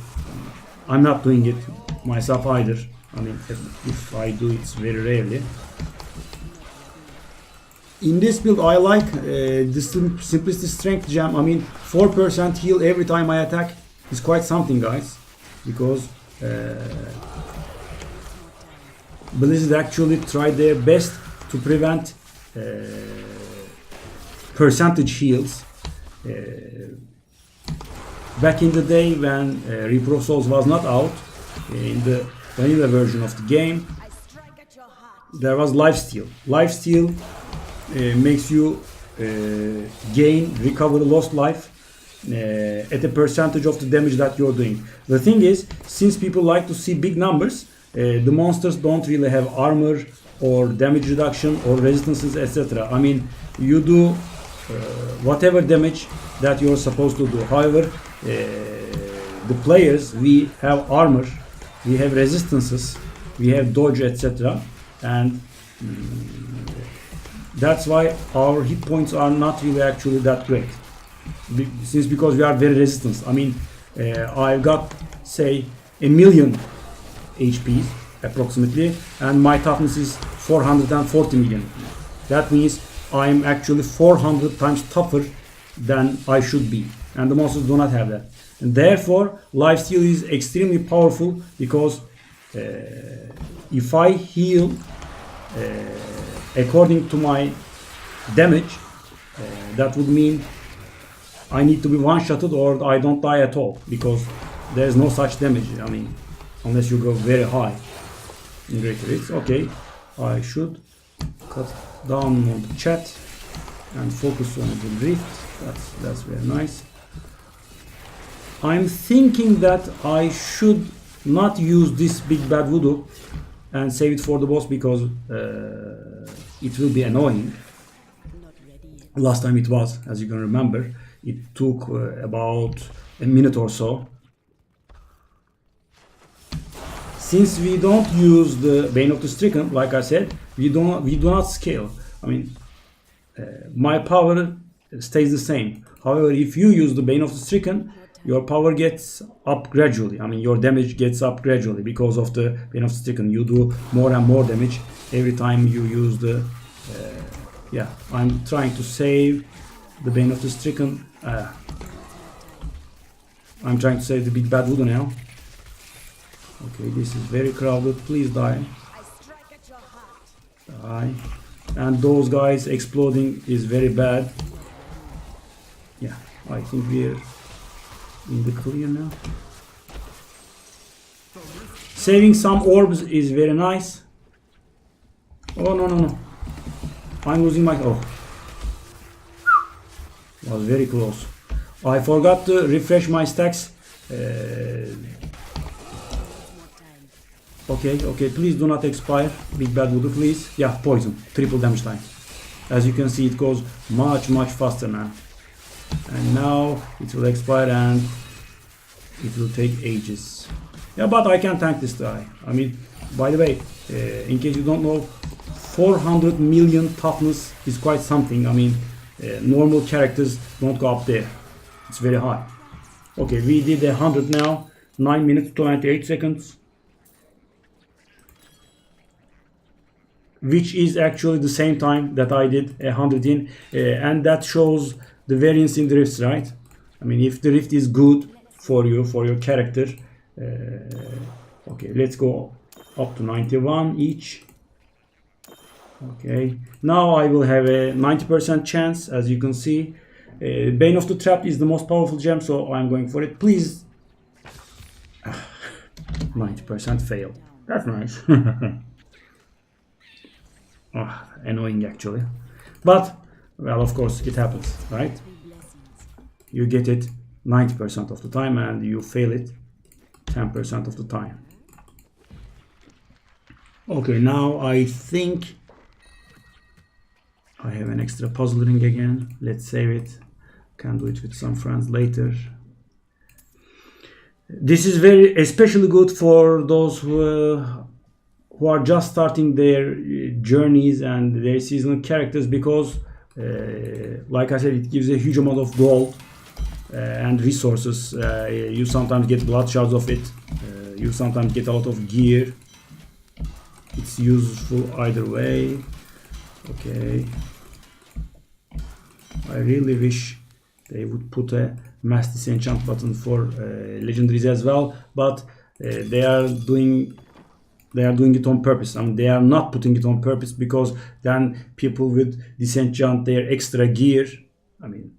I'm not doing it myself either. I mean, if I do, it's very rarely. In this build, I like the Simplicity Strength gem. I mean, 4% heal every time I attack is quite something, guys. Because Blizzard actually tried their best to prevent percentage heals. Back in the day when Reaper of Souls was not out, in the vanilla version of the game, there was lifesteal. Lifesteal makes you recover lost life at a percentage of the damage that you're doing. The thing is, since people like to see big numbers, the monsters don't really have armor or damage reduction or resistances, etc. I mean, you do whatever damage that you're supposed to do. However, the players, we have armor, we have resistances, we have dodge, etc. And that's why our hit points are not really actually that great. Because we are very resistant. I mean, I've got, say, 1,000,000 HPs approximately, and my toughness is 440 million. That means I'm actually 400 times tougher than I should be, and the monsters do not have that. And therefore, lifesteal is extremely powerful because if I heal according to my damage, that would mean I need to be one-shotted or I don't die at all, because there's no such damage. I mean, unless you go very high in greater hits. Okay, I should cut down on the chat and focus on the drift. That's very nice. I'm thinking that I should not use this big bad voodoo and save it for the boss, because it will be annoying. Last time it was, as you can remember, it took about a minute or so. Since we don't use the Bane of the Stricken, like I said, we do not scale. I mean, my power stays the same. However, if you use the Bane of the Stricken, your power gets up gradually. I mean, your damage gets up gradually because of the Bane of the Stricken. You do more and more damage every time you use the... yeah, I'm trying to save the Bane of the Stricken. I'm trying to save the big bad voodoo now. Okay, this is very crowded. Please die. Die. And those guys exploding is very bad. Yeah, I think we're in the clear now. Saving some orbs is very nice. Oh, no. I'm losing my... oh. Was very close. I forgot to refresh my stacks. Okay, please do not expire. Big bad voodoo, please. Yeah, poison. Triple damage time. As you can see, it goes much faster now. And now it will expire and it will take ages. Yeah, but I can tank this guy. I mean, by the way, in case you don't know, 400 million toughness is quite something. I mean, normal characters don't go up there. It's very high. Okay, we did 100 now. 9 minutes 28 seconds. Which is actually the same time that I did 100 in. And that shows the variance in drifts, right? I mean, if the drift is good for you, for your character. Okay, let's go up to 91 each. Okay, now I will have a 90% chance, as you can see. Bane of the Trap is the most powerful gem, so I'm going for it. Please. 90% fail. That's nice. Annoying actually. But, well, of course, it happens, right? You get it 90% of the time and you fail it 10% of the time. Okay, now I think I have an extra puzzle ring again. Let's save it. Can do it with some friends later. This is very especially good for those who are just starting their journeys and their seasonal characters, because like I said, it gives a huge amount of gold and resources. You sometimes get blood shards of it. You sometimes get a lot of gear. It's useful either way. Okay. I really wish they would put a mass disenchant button for legendaries as well, but they are doing it on purpose. I mean, they are not putting it on purpose, because then people would disenchant their extra gear. I mean,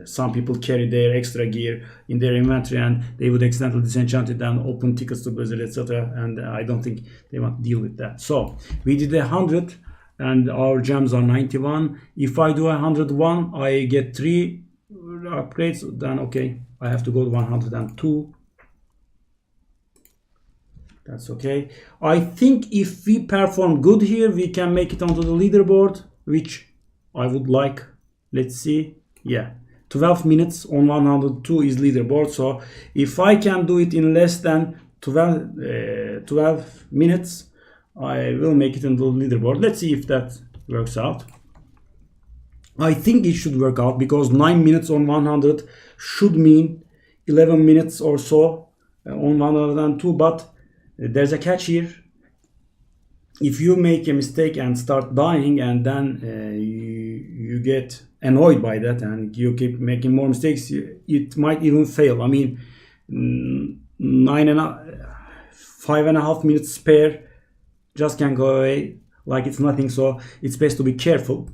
some people carry their extra gear in their inventory and they would accidentally disenchant it and open tickets to Blizzard, etc. And I don't think they want to deal with that. So we did 100 and our gems are 91. If I do 101, I get 3 upgrades. Then okay, I have to go to 102. That's okay. I think if we perform good here, we can make it onto the leaderboard, which I would like. Let's see. Yeah, 12 minutes on 102 is leaderboard. So if I can do it in less than 12 minutes, I will make it into the leaderboard. Let's see if that works out. I think it should work out because 9 minutes on 100 should mean 11 minutes or so on 102, but there's a catch here. If you make a mistake and start dying and then you get annoyed by that and you keep making more mistakes, it might even fail. I mean, 5.5 minutes spare just can go away like it's nothing, so it's best to be careful.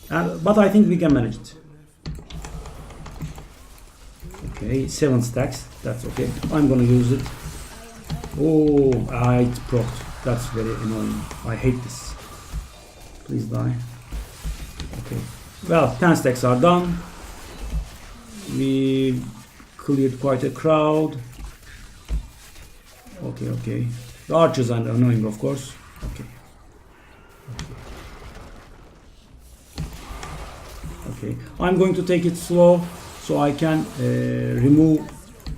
But I think we can manage it. Okay, 7 stacks, that's okay. I'm gonna use it. Oh, it procced. That's very annoying. I hate this. Please die. Okay. Well, 10 stacks are done. We cleared quite a crowd. Okay. The archers are annoying, of course. Okay. I'm going to take it slow so I can remove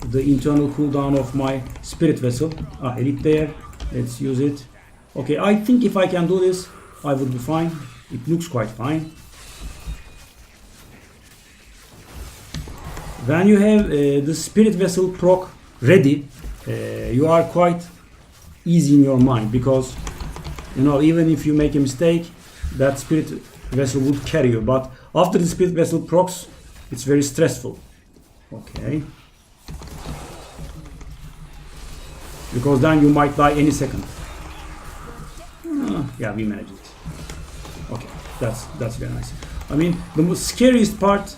the internal cooldown of my spirit vessel. Elite there. Let's use it. Okay, I think if I can do this, I would be fine. It looks quite fine. When you have the spirit vessel proc ready, you are quite easy in your mind because, you know, even if you make a mistake, that spirit vessel would carry you. But after the spirit vessel procs, it's very stressful. Okay. Because then you might die any second. Yeah, we managed it. Okay, that's very nice. I mean, the most scariest part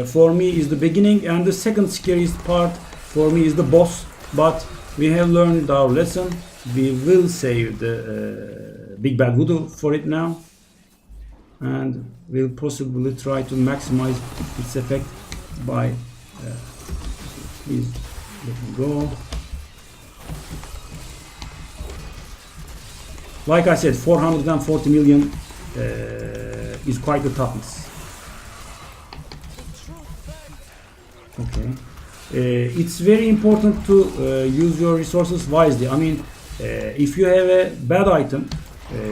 for me is the beginning, and the second scariest part for me is the boss. But we have learned our lesson. We will save the Big Bad Voodoo for it now, and we'll possibly try to maximize its effect by. Please let me go. Like I said, 440 million is quite the toughness. Okay. It's very important to use your resources wisely. I mean, if you have a bad item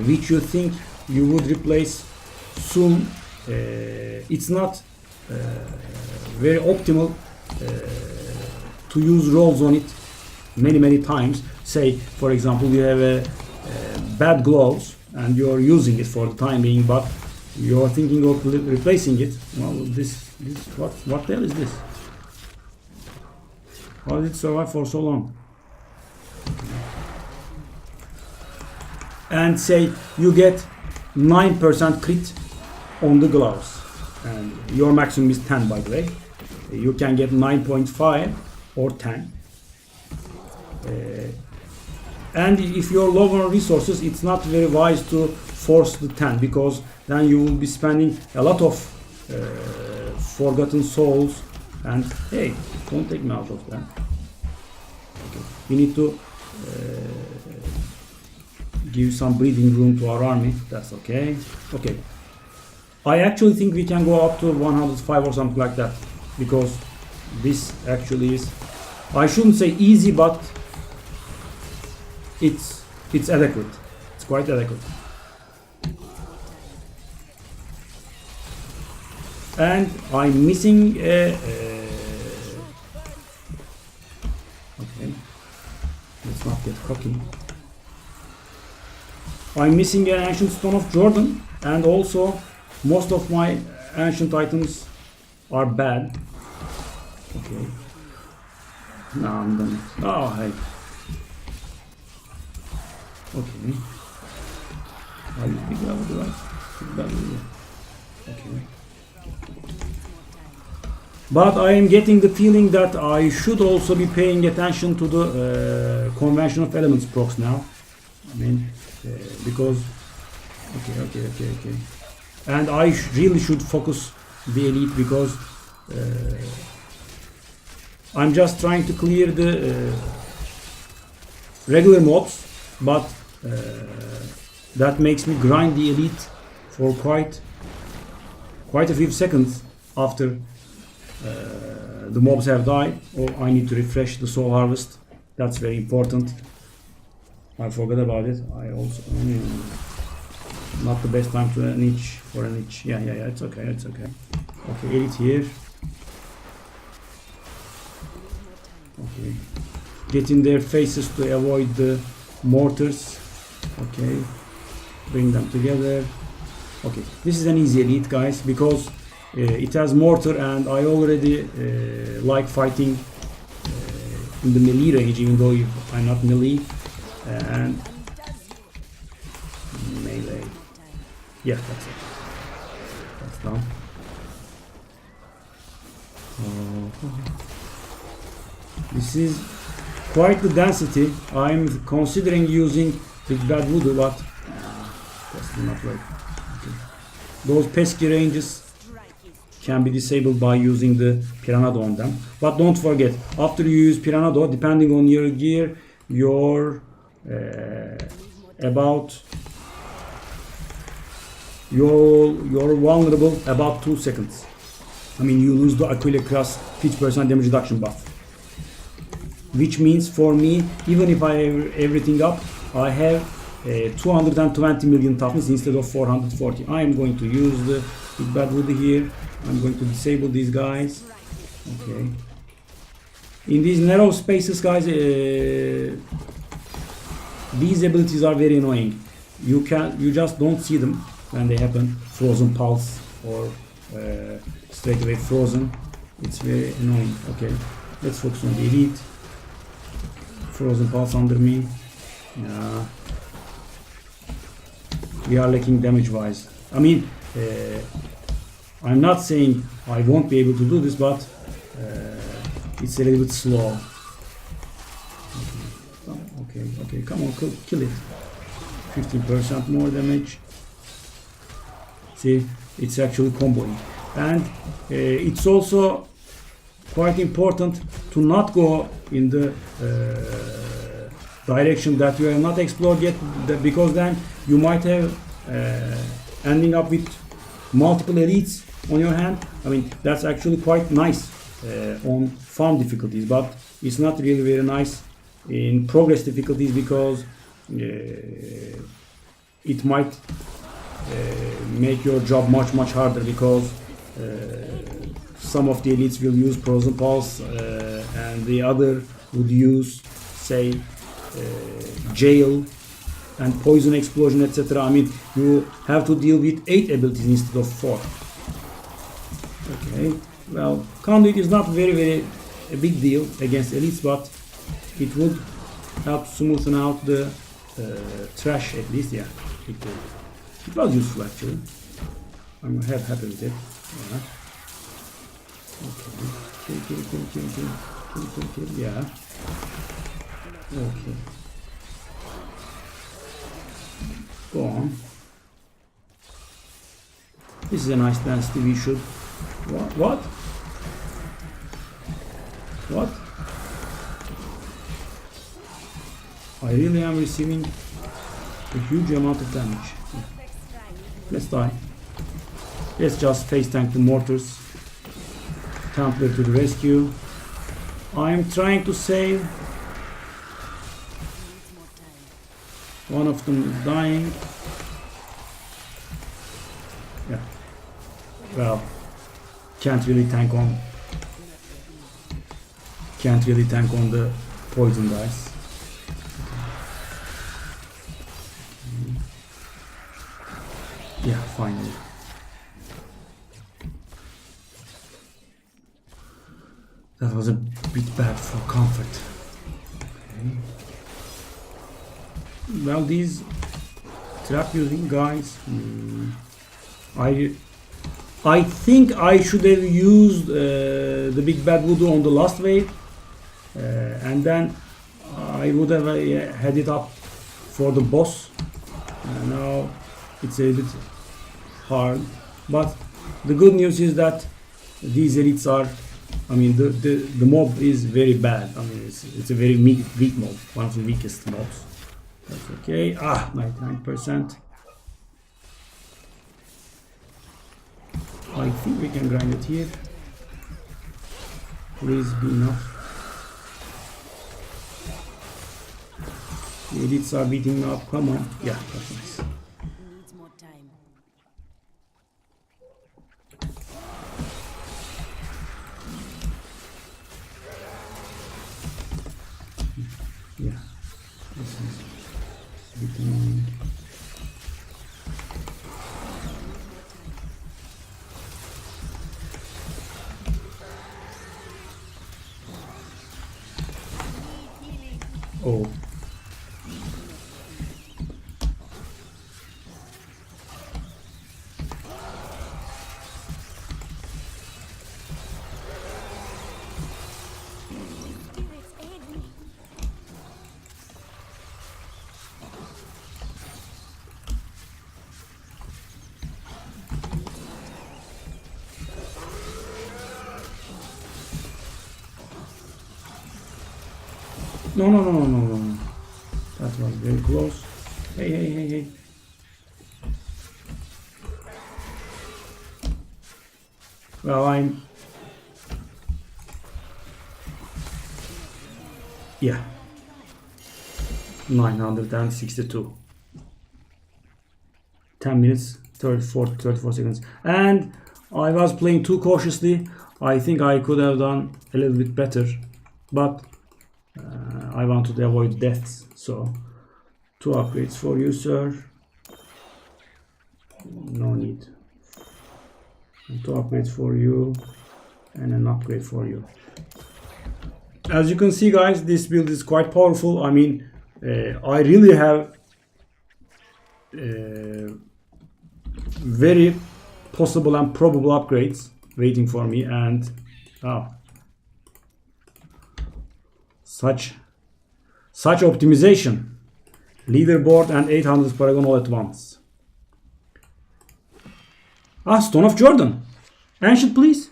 which you think you would replace soon, it's not very optimal to use rolls on it many times. Say, for example, you have a bad gloves and you're using it for the time being, but you're thinking of replacing it. Well, this what the hell is this? How did it survive for so long? And say you get 9% crit on the gloves, and your maximum is 10, by the way. You can get 9.5 or 10. And if you're low on resources, it's not very wise to force the 10, because then you will be spending a lot of forgotten souls. And hey, don't take me out of that. Okay. We need to give some breathing room to our army. That's okay. Okay. I actually think we can go up to 105 or something like that, because this actually is, I shouldn't say easy, but it's adequate. It's quite adequate. And I'm missing a okay, let's not get cocky. I'm missing an ancient stone of Jordan, and also most of my ancient items are bad. Okay. Now I'm done. Oh, hey. Okay. I use big level device. Big level. Okay. But I am getting the feeling that I should also be paying attention to the convention of elements procs now. I mean, because okay. And I really should focus the elite, because I'm just trying to clear the regular mobs but that makes me grind the elite for quite a few seconds after the mobs have died. Or I need to refresh the soul harvest. That's very important. I forgot about it. I also not the best time to an itch for an itch. Yeah, it's okay, it's okay. Okay, elite here. Okay, get in their faces to avoid the mortars. Okay, bring them together. Okay, this is an easy elite, guys, because it has mortar, and I already like fighting in the melee range, even though I'm not melee. And melee. Yeah, that's it. That's done. This is quite the density. I'm considering using Big Bad Voodoo, but that's not right. Okay. Those pesky ranges can be disabled by using the Piranado on them. But don't forget, after you use Piranado, depending on your gear, you're vulnerable about 2 seconds. I mean, you lose the Aquila class 50% damage reduction buff. Which means for me, even if I have everything up, I have 220 million toughness instead of 440. I am going to use the Big Bad Voodoo here. I'm going to disable these guys. Okay. In these narrow spaces, guys, these abilities are very annoying. You just don't see them when they happen. Frozen Pulse or straight away Frozen. It's very annoying. Okay, let's focus on the elite. Frozen Pulse under me. Yeah. We are lacking damage wise. I mean, I'm not saying I won't be able to do this, but it's a little bit slow. Okay, come on, kill it. 15% more damage. See, it's actually comboing. And it's also quite important to not go in the direction that you have not explored yet, because then you might have ending up with multiple elites on your hand. I mean, that's actually quite nice on farm difficulties, but it's not really very nice in progress difficulties, because it might make your job much harder, because some of the elites will use Frozen Pulse and the other would use, say, Jail and Poison Explosion, etc. I mean, you have to deal with 8 abilities instead of 4. Okay, well, Conduit is not very a big deal against elites, but it would help smoothen out the trash at least. Yeah, it was useful actually. I'm happy with it. Yeah. Okay, kill. Yeah. Okay. Go on. This is a nice density. We should. What? I really am receiving a huge amount of damage. Let's die. Let's just face tank the mortars. Templar to the rescue. I'm trying to save. One of them is dying. Yeah. Well, can't really tank on the poison guys. Yeah, finally. That was a bit bad for comfort. Okay. Well, these trap using guys, I think I should have used the Big Bad Voodoo on the last wave, and then I would have had it up for the boss. Now it's a bit hard, but the good news is that these elites are, I mean, the mob is very bad. I mean, it's a very weak mob, one of the weakest mobs. That's okay. 99%. I think we can grind it here. Please be enough. The elites are beating me up. Come on. Yeah, that's nice. Needs more time. Yeah. This is a bit annoying. Oh. Spirits aid me. No. That was very close. Hey. Well, yeah. 962. 10 minutes, 34 seconds. And I was playing too cautiously. I think I could have done a little bit better. But I wanted to avoid deaths. So, 2 upgrades for you, sir. No need. And 2 upgrades for you. And an upgrade for you. As you can see, guys, this build is quite powerful. I mean, I really have very possible and probable upgrades waiting for me, and such optimization. Leaderboard and 800 Paragon all at once. Stone of Jordan. Ancient, please.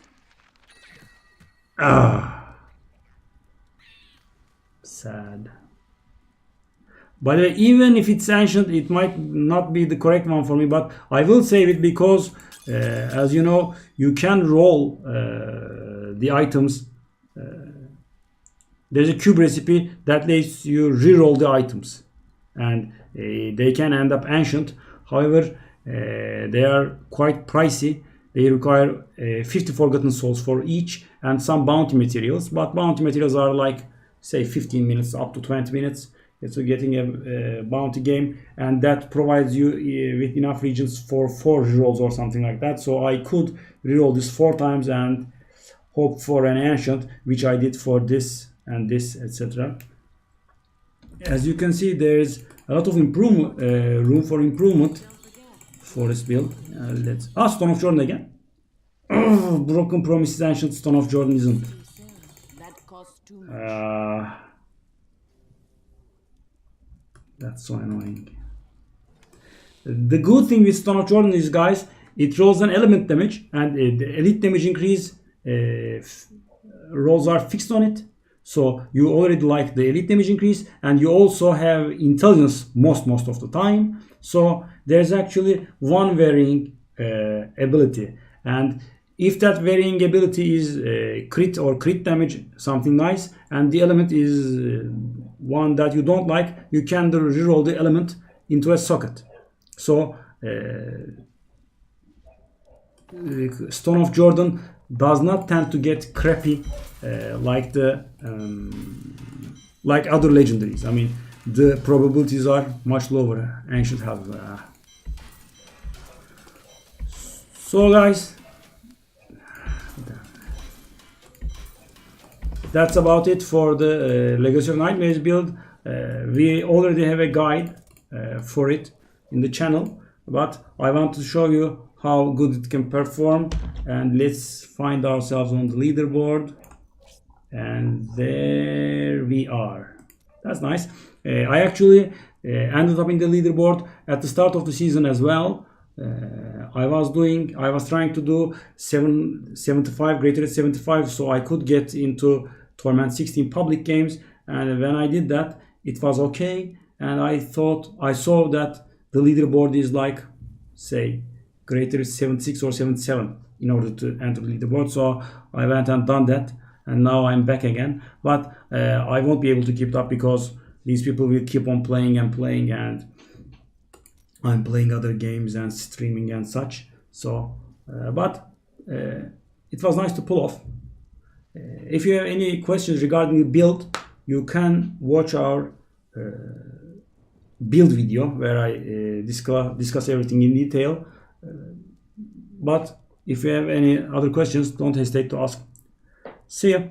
Sad. By the way, even if it's ancient, it might not be the correct one for me, but I will save it because, as you know, you can roll the items. There's a cube recipe that lets you re-roll the items, and they can end up ancient. However, they are quite pricey. They require 50 forgotten souls for each and some bounty materials, but bounty materials are like, say, 15 minutes up to 20 minutes. So getting a bounty game, and that provides you with enough regions for 4 rerolls or something like that. So I could reroll this 4 times and hope for an ancient, which I did for this and this, etc. As you can see, there is a lot of room for improvement for this build. Let's Stone of Jordan again. Broken Promises Ancient. Stone of Jordan isn't. That costs too much. That's so annoying. The good thing with Stone of Jordan is, guys, it rolls an element damage, and the elite damage increase rolls are fixed on it. So you already like the elite damage increase, and you also have intelligence most of the time. So there's actually one varying ability, and if that varying ability is crit or crit damage, something nice, and the element is one that you don't like, you can reroll the element into a socket. So Stone of Jordan does not tend to get crappy like the like other legendaries. I mean, the probabilities are much lower. Ancient have. So, guys, that's about it for the Legacy of Nightmares build. We already have a guide for it in the channel, but I want to show you how good it can perform. And let's find ourselves on the leaderboard, and there we are. That's nice. I actually ended up in the leaderboard at the start of the season as well. I was trying to do 75 greater than 75, so I could get into Torment 16 public games, and when I did that, it was okay. and I saw that the leaderboard is like, say, greater 76 or 77 in order to enter the leaderboard. So I went and done that, and now I'm back again. But I won't be able to keep it up because these people will keep on playing and playing, and I'm playing other games and streaming and such. So, but it was nice to pull off. If you have any questions regarding the build, you can watch our build video where I discuss everything in detail. But if you have any other questions, don't hesitate to ask. See ya.